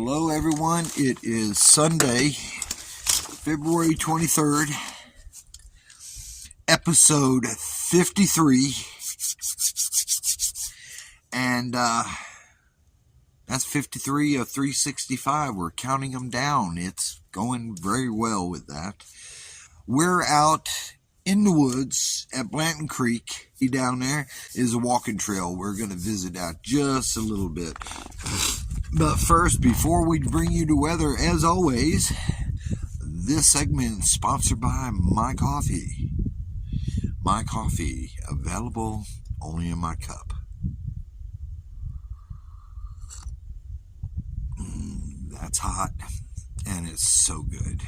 Hello everyone, it is Sunday, February 23rd, episode 53, and that's 53 of 365. We're counting them down. It's going very well with that. We're out in the woods at Blanton Creek. Down there is a walking trail. We're going to visit that just a little bit. But first, before we bring you the weather, as always, this segment is sponsored by My Coffee. My Coffee, available only in my cup. That's hot, and it's so good.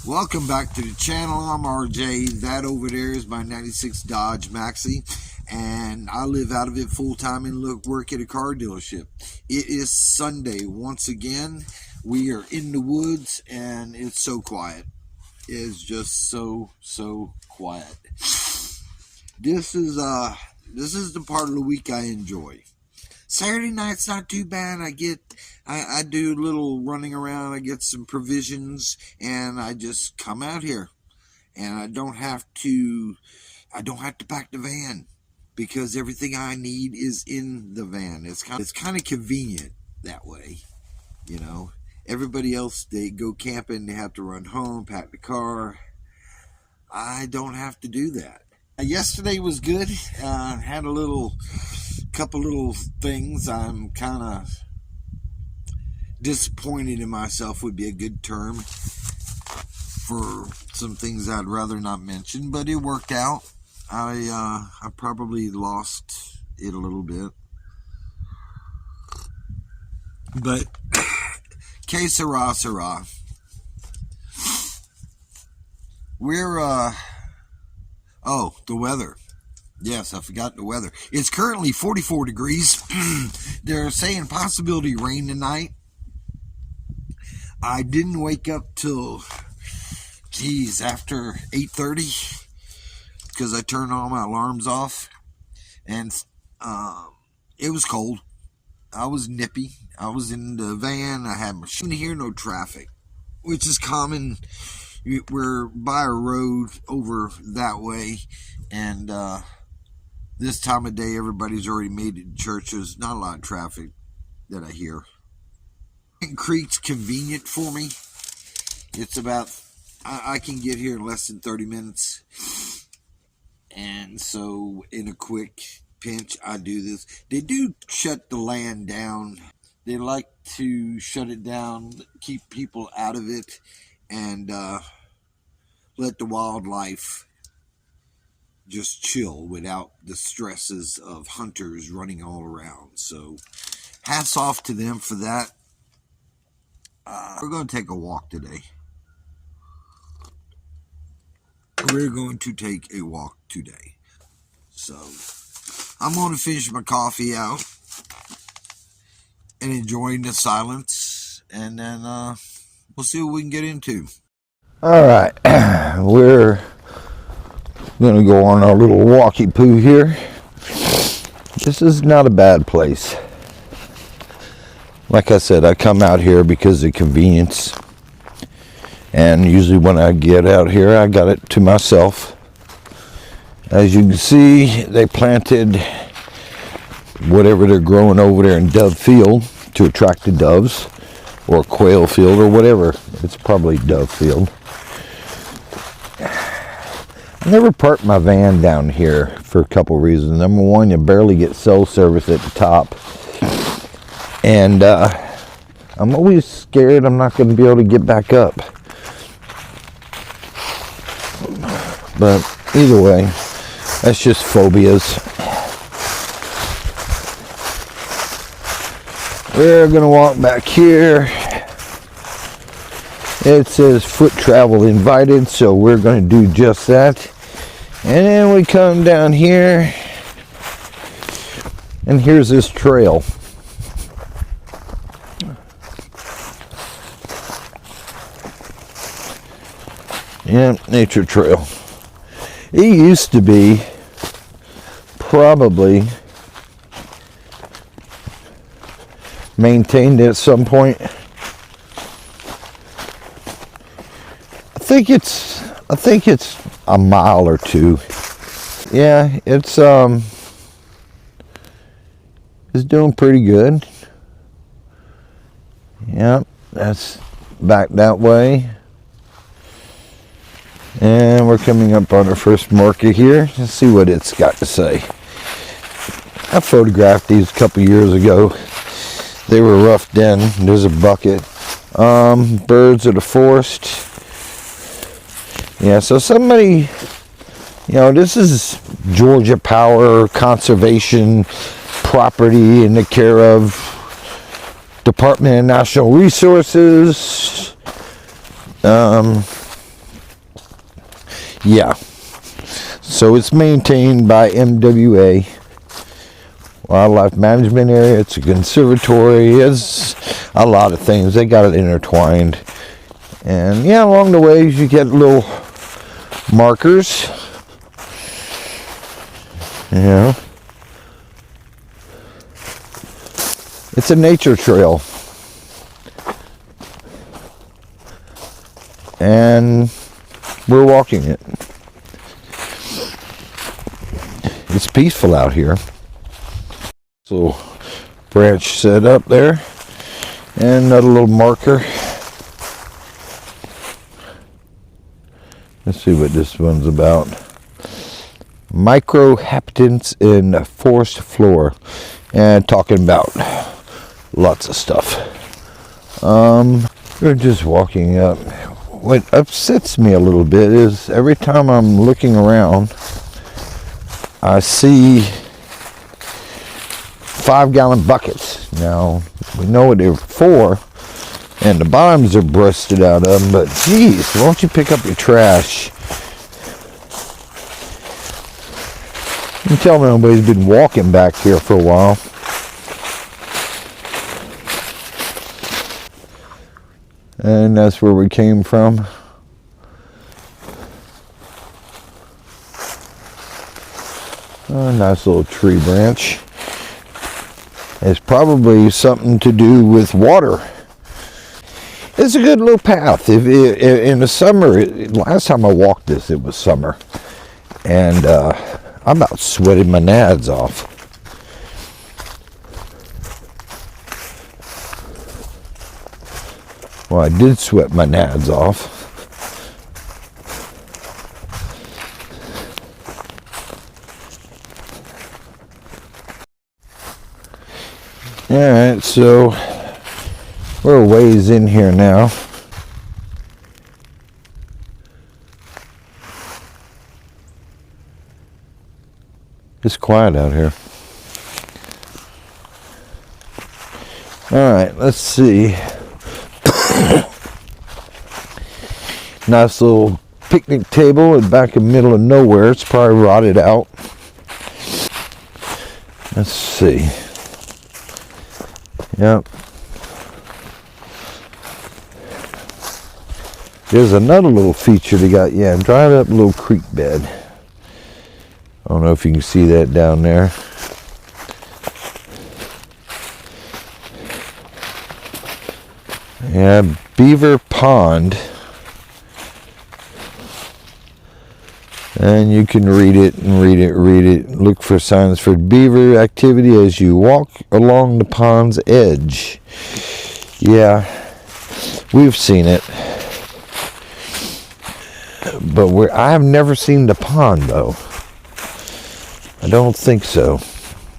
Welcome back to the channel. I'm RJ. That over there is my 96 Dodge Maxi, and I live out of it full-time and work at a car dealership. It is Sunday once again. We are in the woods, and it's so quiet. It is just so quiet. This is the part of the week I enjoy. Saturday night's not too bad. I do a little running around. I get some provisions, and I just come out here, and I don't have to pack the van because everything I need is in the van. It's kind of convenient that way, you know. Everybody else, they go camping, they have to run home, pack the car. I don't have to do that. Yesterday was good. Had a couple little things. I'm kind of disappointed in myself would be a good term for some things I'd rather not mention, but it worked out. I probably lost it a little bit, but que sera, sera. We're the weather. Yes, I forgot the weather. It's currently 44 degrees. They're saying possibility of rain tonight. I didn't wake up till, after 8:30 because I turned all my alarms off, and it was cold. I was nippy. I was in the van. I had machine here, no traffic, which is common. We're by a road over that way, and this time of day, everybody's already made it to church. There's not a lot of traffic that I hear. Creek's convenient for me. It's about, I can get here in less than 30 minutes. And so, in a quick pinch, I do this. They do shut the land down. They like to shut it down, keep people out of it, and let the wildlife just chill without the stresses of hunters running all around. So, hats off to them for that. We're going to take a walk today. So, I'm going to finish my coffee out and enjoying the silence, and then we'll see what we can get into. All right, we're going to go on our little walkie poo here. This is not a bad place. Like I said, I come out here because of convenience, and usually when I get out here, I got it to myself. As you can see, they planted whatever they're growing over there in Dove Field to attract the doves, or quail field, or whatever. It's probably Dove Field. I never park my van down here for a couple reasons. Number one, you barely get cell service at the top. And I'm always scared I'm not going to be able to get back up. But either way, that's just phobias. We're going to walk back here. It says foot travel invited, so we're going to do just that. And then we come down here, and here's this trail. Yeah, nature trail. It used to be probably maintained at some point think it's a mile or two. Yeah, it's doing pretty good. Yep, that's back that way. And we're coming up on our first marker here. Let's see what it's got to say. I photographed these a couple years ago. They were roughed in. There's a bucket. Birds of the forest. Yeah, so somebody, this is Georgia Power Conservation property in the care of Department of Natural Resources. Yeah, so it's maintained by MWA, Wildlife Management Area. It's a conservatory. It's a lot of things. They got it intertwined. And yeah, along the way you get little markers. It's a nature trail. And we're walking it. It's peaceful out here. So branch set up there. And another little marker. Let's see what this one's about. Microhabitants in forest floor. And talking about lots of stuff. We're just walking up. What upsets me a little bit is every time I'm looking around, I see 5-gallon buckets. Now, we know what they're for, and the bottoms are busted out of them, but geez, why don't you pick up your trash? You tell me nobody's been walking back here for a while. And that's where we came from. A nice little tree branch. It's probably something to do with water. It's a good little path. In the summer, last time I walked this, it was summer. And I about sweated my nads off. Well, I did sweat my nads off. Alright, so we're a ways in here now. It's quiet out here. Alright, let's see. Nice little picnic table in back in the middle of nowhere. It's probably rotted out. Let's see. Yep. There's another little feature they got. Yeah, dried up little creek bed. I don't know if you can see that down there. Yeah, Beaver Pond. And you can read it and read it. Look for signs for beaver activity as you walk along the pond's edge. Yeah, we've seen it. But I have never seen the pond, though. I don't think so.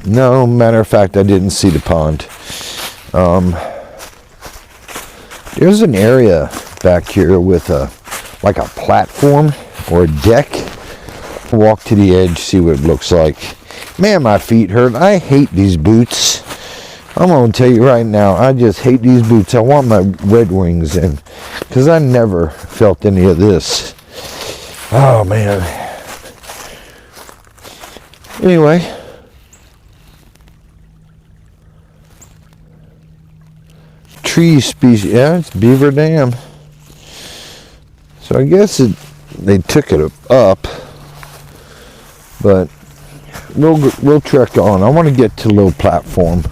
No, matter of fact, I didn't see the pond. There's an area back here with like a platform or a deck. Walk to the edge, see what it looks like. Man, my feet hurt. I hate these boots. I'm going to tell you right now, I just hate these boots. I want my Red Wings in, because I never felt any of this. Oh, man. Anyway. Tree species. Yeah, it's Beaver Dam. So I guess they took it up. But we'll trek on. I want to get to a little platform.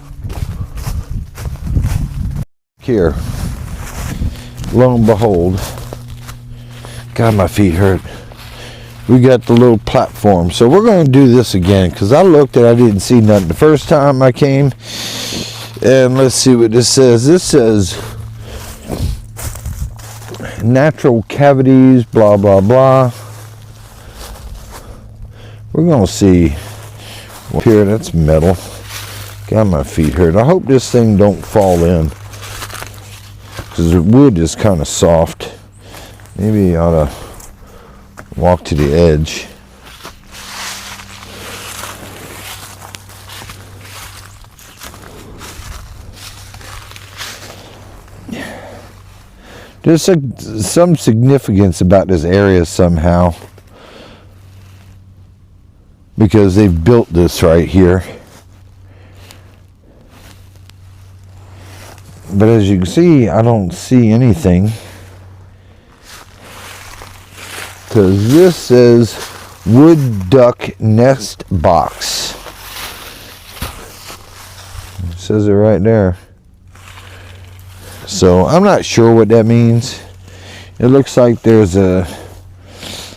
Here. Lo and behold. God, my feet hurt. We got the little platform. So we're going to do this again because I looked and I didn't see nothing the first time I came. And let's see what this says. This says natural cavities, blah, blah, blah. We're going to see. Here, that's metal. God, my feet hurt. I hope this thing don't fall in because the wood is kind of soft. Maybe I ought to walk to the edge. There's some significance about this area somehow because they've built this right here. But as you can see, I don't see anything. Because this says wood duck nest box. It says it right there. So I'm not sure what that means. It looks like there's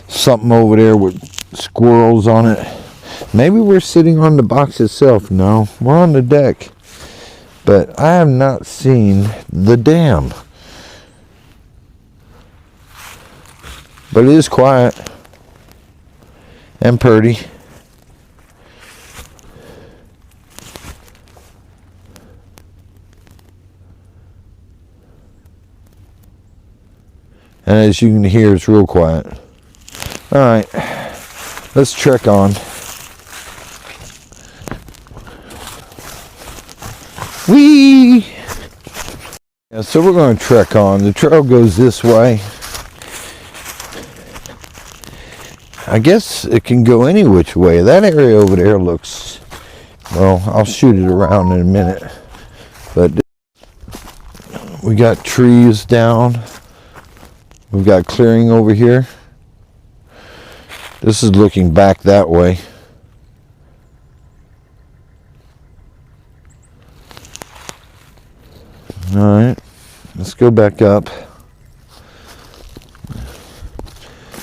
something over there with squirrels on it. Maybe we're sitting on the box itself. No, we're on the deck. But I have not seen the dam. But it is quiet and pretty. And as you can hear, it's real quiet. Alright, let's trek on. Whee! Yeah, so we're going to trek on. The trail goes this way. I guess it can go any which way. That area over there looks, well, I'll shoot it around in a minute. But we got trees down. We've got clearing over here. This is looking back that way. Alright, let's go back up.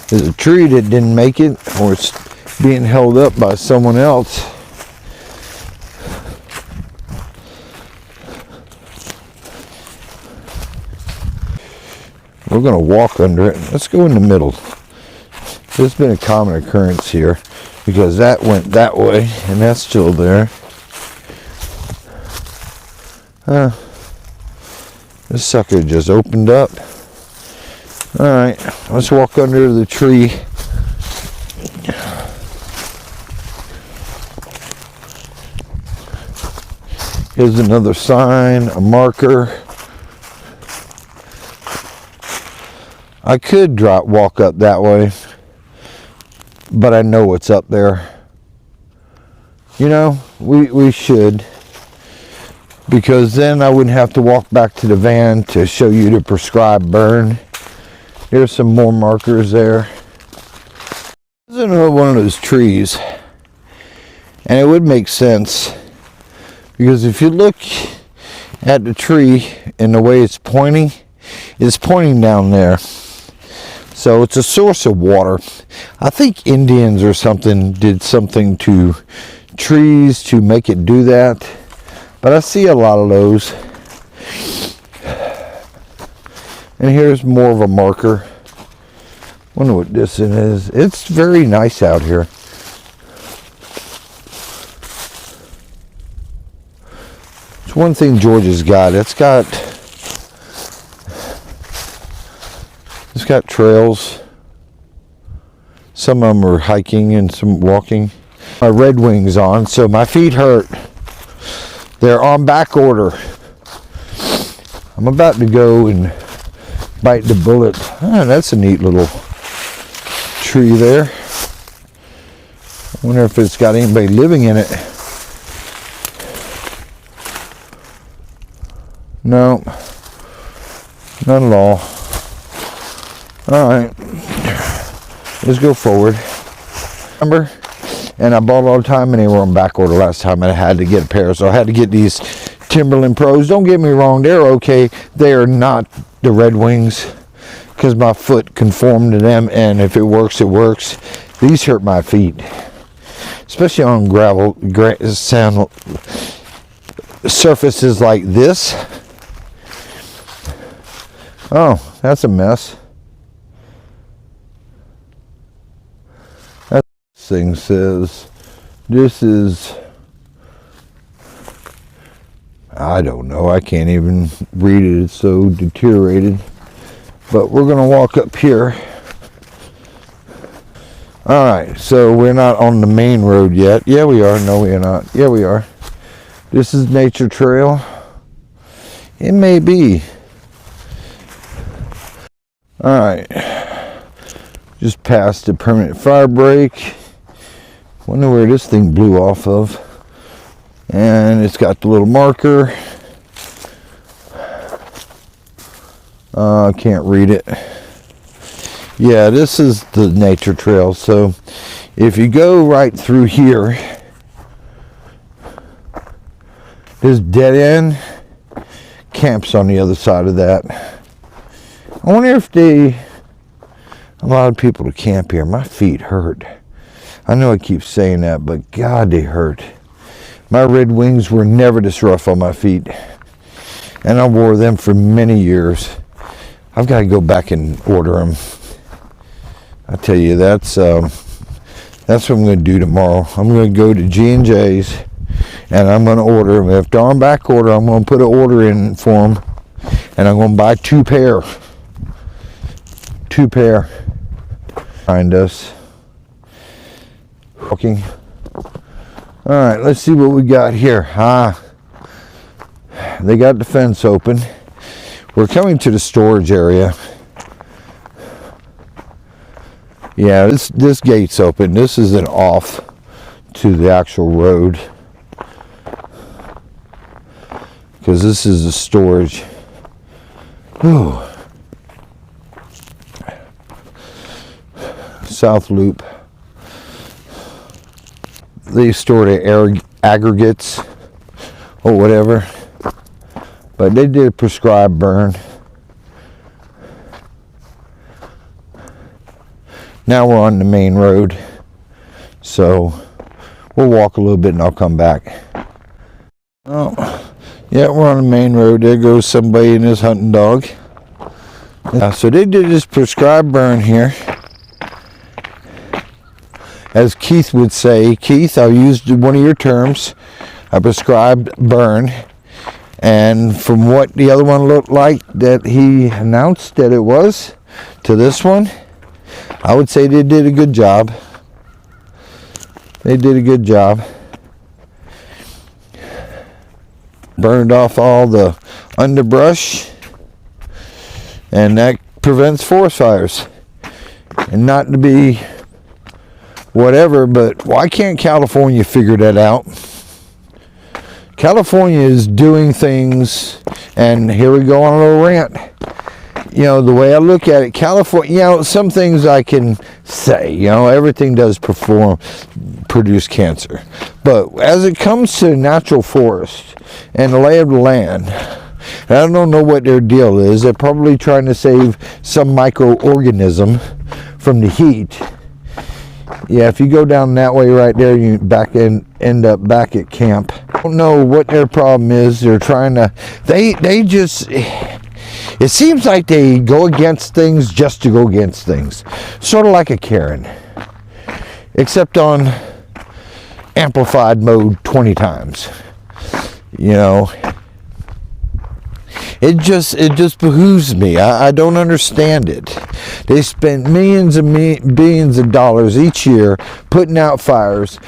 There's a tree that didn't make it, or it's being held up by someone else. We're going to walk under it. Let's go in the middle. There's been a common occurrence here because that went that way and that's still there. This sucker just opened up. Alright, let's walk under the tree. Here's another sign, a marker. I could walk up that way, but I know what's up there. You know, we should, because then I wouldn't have to walk back to the van to show you the prescribed burn. Here's some more markers there. This is another one of those trees, and it would make sense because if you look at the tree and the way it's pointing down there. So it's a source of water. I think Indians or something did something to trees to make it do that. But I see a lot of those. And here's more of a marker. Wonder what this is. It's very nice out here. It's one thing Georgia's got. It's got trails. Some of them are hiking and some walking. My Red Wings on, so my feet hurt. They're on back order. I'm about to go and bite the bullet. Ah, that's a neat little tree there. I wonder if it's got anybody living in it. No, not at all. Alright, let's go forward. Remember? And I bought all the time and they were on back order last time and I had to get a pair. So I had to get these Timberland Pros. Don't get me wrong, they're okay. They are not the Red Wings. because my foot conformed to them, and if it works, it works. These hurt my feet, especially on gravel sand surfaces like this. Oh, that's a mess. That thing says this is, I don't know, I can't even read it, it's so deteriorated. But we're gonna walk up here. All right, so we're not on the main road yet. Yeah, we are. No, we are not. Yeah, we are. This is nature trail. It may be. All right. Just past the permanent fire break. Wonder where this thing blew off of. And it's got the little marker. I can't read it. Yeah, this is the nature trail. So if you go right through here, there's dead end camps on the other side of that. I wonder if they allowed people to camp here. My feet hurt. I know I keep saying that, but God, they hurt. My Red Wings were never this rough on my feet, and I wore them for many years. I've got to go back and order them. I tell you, that's what I'm going to do tomorrow. I'm going to go to G&J's, and I'm going to order them. If they're on back order, I'm going to put an order in for them, and I'm going to buy 2 pair. 2 pair. Behind us. Walking. All right, let's see what we got here. They got the fence open. We're coming to the storage area. Yeah, this gate's open. This isn't off to the actual road, because this is the storage. Ooh. South Loop. They store their aggregates or whatever, but they did a prescribed burn. Now we're on the main road, so we'll walk a little bit and I'll come back. Oh, yeah, we're on the main road. There goes somebody and his hunting dog. So they did this prescribed burn here. As Keith would say, Keith, I used one of your terms, a prescribed burn. And from what the other one looked like that he announced that it was, to this one, I would say they did a good job. They did a good job. Burned off all the underbrush, and that prevents forest fires. And not to be whatever, but why can't California figure that out? California is doing things, and here we go on a little rant. You know, the way I look at it, California, you know, some things I can say, you know, everything does produce cancer. But as it comes to natural forest and the lay of the land, I don't know what their deal is. They're probably trying to save some microorganism from the heat. Yeah, if you go down that way right there, you end up back at camp. I don't know what their problem is. They're trying to, they just, it seems like they go against things just to go against things. Sort of like a Karen. Except on amplified mode 20 times. You know, it just behooves me. I don't understand it. They spend millions and billions of dollars each year putting out fires.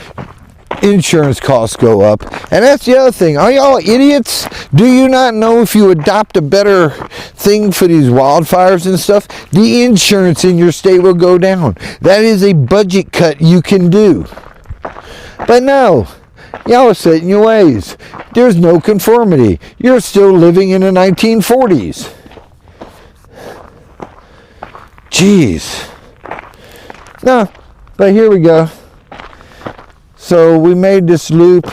Insurance costs go up, and that's the other thing. Are y'all idiots? Do you not know if you adopt a better thing for these wildfires and stuff, the insurance in your state will go down? That is a budget cut you can do. But no, y'all are set in your ways. There's no conformity. You're still living in the 1940s. Jeez. No, but here we go. So we made this loop,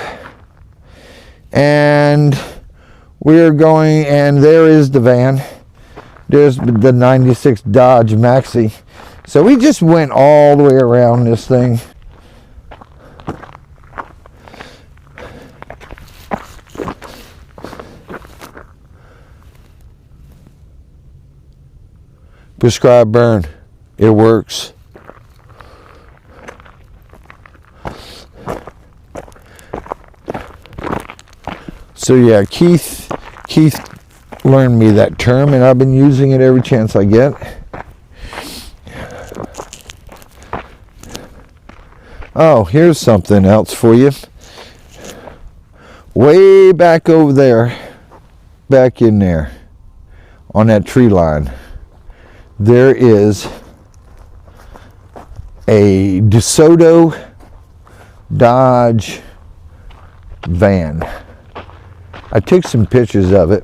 and we're going, and there is the van. There's the 96 Dodge Maxi. So we just went all the way around this thing. Prescribed burn. It works. So yeah, Keith learned me that term, and I've been using it every chance I get. Oh, here's something else for you. Way back over there, back in there, on that tree line, there is a DeSoto Dodge van. I took some pictures of it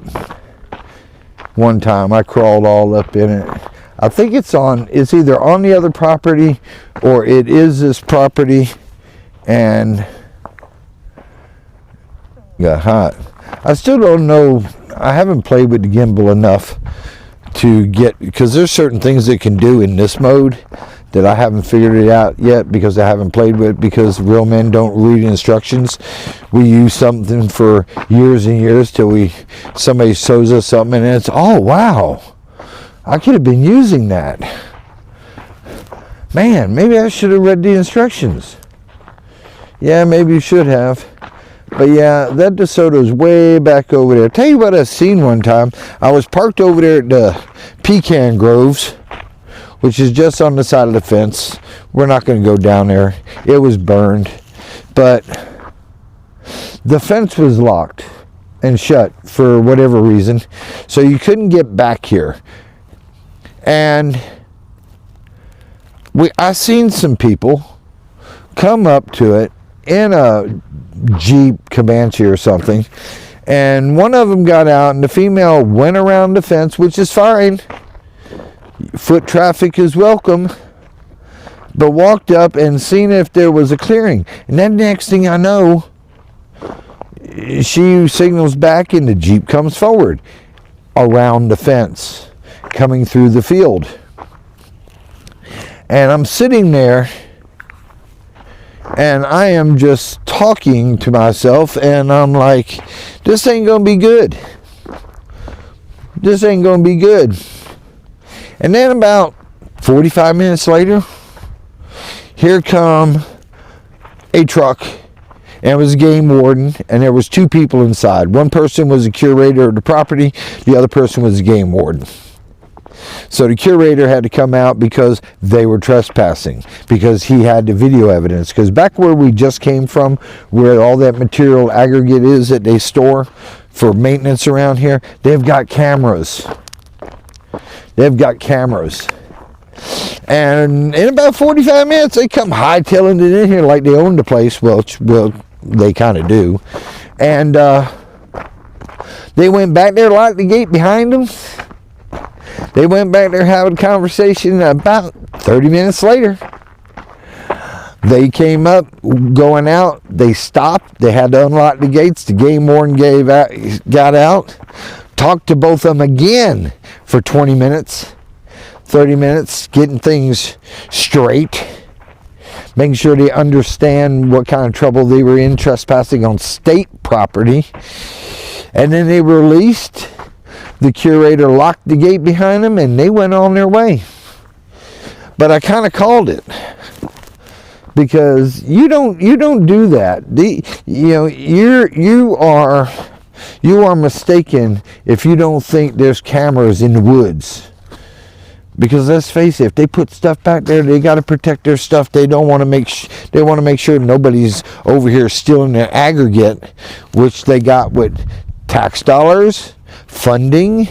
one time. I crawled all up in it. I think it's either on the other property or it is this property, and got hot. I still don't know. I haven't played with the gimbal enough to get, because there's certain things it can do in this mode that I haven't figured it out yet, because I haven't played with it, because real men don't read instructions. We use something for years and years till somebody shows us something and it's, oh wow, I could have been using that. Man, maybe I should have read the instructions. Yeah, maybe you should have. But yeah, that DeSoto's way back over there. Tell you what I seen one time. I was parked over there at the Pecan Groves, which is just on the side of the fence. We're not going to go down there. It was burned. But the fence was locked and shut for whatever reason. So you couldn't get back here. And I seen some people come up to it in a Jeep Comanche or something, and one of them got out and the female went around the fence, which is fine, foot traffic is welcome, but walked up and seen if there was a clearing. And then next thing I know, she signals back and the Jeep comes forward around the fence, coming through the field. And I'm sitting there and I am just talking to myself, and I'm like, this ain't gonna be good. This ain't gonna be good. And then about 45 minutes later, here come a truck, and it was a game warden, and there was two people inside. One person was the curator of the property, the other person was the game warden. So the curator had to come out because they were trespassing, because he had the video evidence. Because back where we just came from, where all that material aggregate is that they store for maintenance around here, they've got cameras. They've got cameras. And in about 45 minutes, they come hightailing it in here like they own the place. Well, they kind of do. And they went back there, locked the gate behind them. They went back there having a conversation. About 30 minutes later, they came up, going out. They stopped. They had to unlock the gates. The game warden got out, talked to both of them again for 20 minutes, 30 minutes, getting things straight, making sure they understand what kind of trouble they were in trespassing on state property. And then they were released. The curator locked the gate behind them, and they went on their way. But I kind of called it, because you don't do that. You are mistaken if you don't think there's cameras in the woods. Because let's face it, if they put stuff back there, they got to protect their stuff. They don't want to make sure nobody's over here stealing their aggregate, which they got with tax dollars, funding,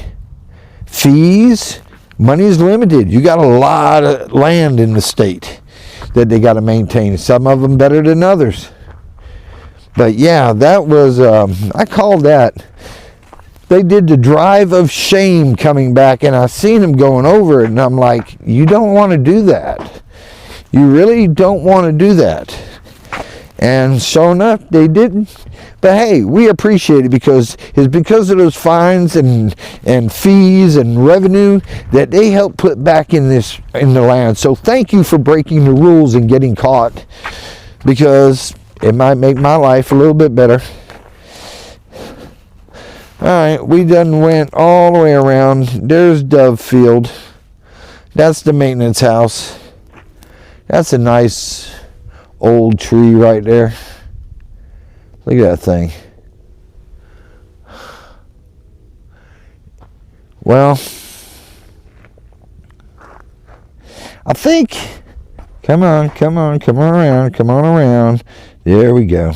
fees. Money is limited. You got a lot of land in the state that they got to maintain. Some of them better than others. But yeah, that was, I called that. They did the drive of shame coming back, and I seen them going over it, and I'm like, you don't want to do that. You really don't want to do that. And sure enough, they didn't. But hey, we appreciate it because it's because of those fines and fees and revenue that they help put back in the land. So thank you for breaking the rules and getting caught, because it might make my life a little bit better. Alright, we done went all the way around. There's Dove Field. That's the maintenance house. That's a nice old tree right there. Look at that thing. Well, I think, come on around. There we go.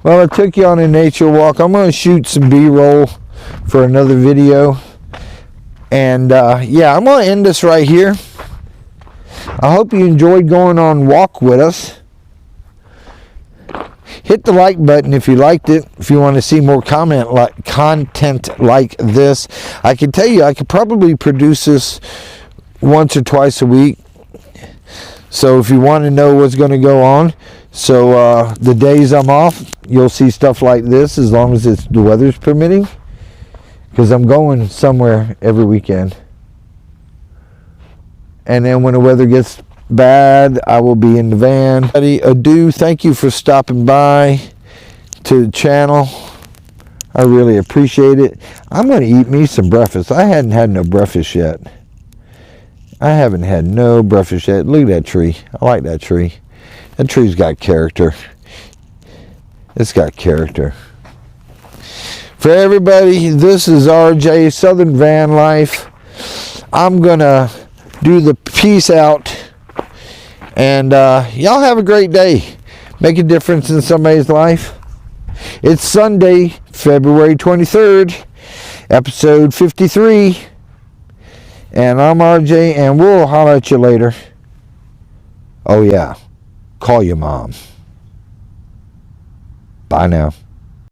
Well, I took you on a nature walk. I'm going to shoot some B-roll for another video. And yeah, I'm going to end this right here. I hope you enjoyed going on walk with us. Hit the like button if you liked it. If you want to see more content like this, I can tell you I could probably produce this once or twice a week. So if you want to know what's going to go on, so the days I'm off, you'll see stuff like this as long as the weather's permitting, because I'm going somewhere every weekend. And then when the weather gets bad, I will be in the van. Adieu. Thank you for stopping by to the channel. I really appreciate it. I'm going to eat me some breakfast. I hadn't had no breakfast yet. I haven't had no breakfast yet. Look at that tree. I like that tree. That tree's got character. It's got character. For everybody, this is RJ, Southern Van Life. I'm going to do the peace out. And y'all have a great day. Make a difference in somebody's life. It's Sunday, February 23rd, episode 53. And I'm RJ, and we'll holler at you later. Oh yeah, call your mom. Bye now.